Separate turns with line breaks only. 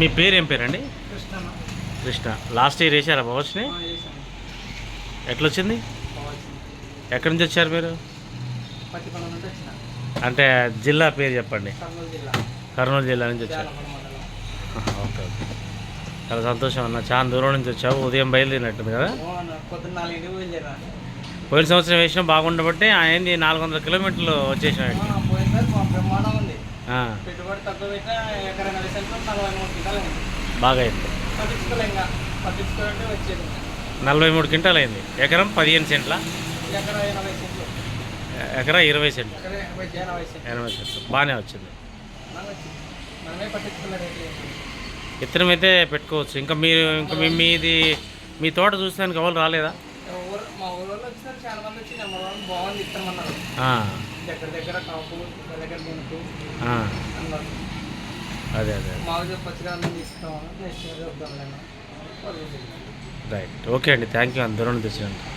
మీ పేరు ఏం పేరండి?
కృష్ణ.
కృష్ణ. లాస్ట్ ఇయర్ వేసారా పవర్స్ని? ఎట్లొచ్చింది? ఎక్కడి నుంచి వచ్చారు మీరు? అంటే జిల్లా పేరు చెప్పండి. కర్నూలు జిల్లా నుంచి వచ్చారు. ఓకే ఓకే, చాలా సంతోషం అన్న. చాలా దూరం నుంచి వచ్చావు, ఉదయం బయలుదేరినట్టుంది కదా? పోయిన సంవత్సరం వేసినా బాగుండబట్టి ఆయనది 400 కిలోమీటర్లు వచ్చేసినాడు. బాగా అయింది. 43 క్వింటాలు అయింది. ఎకరం 15 సెంట్ల, ఎకరా 20 సెంట్లు, 80 సెంట్లు. బాగానే వచ్చింది. విత్తనం అయితే పెట్టుకోవచ్చు. ఇంకా మీరు మీది మీ తోట చూస్తానికి ఎవరు రాలేదా?
మా ఊళ్ళో వచ్చినారు చాలా మంది వచ్చి నెంబర్ 1 బాగుంది ఇస్తామన్నారు. దగ్గర కాపు దగ్గర దింపు అన్నారు.
అదే అదే
మాకు పచ్చిగా ఇస్తామని
రైట్. ఓకే అండి, థ్యాంక్ యూ. అందరూ తెచ్చినందుకు.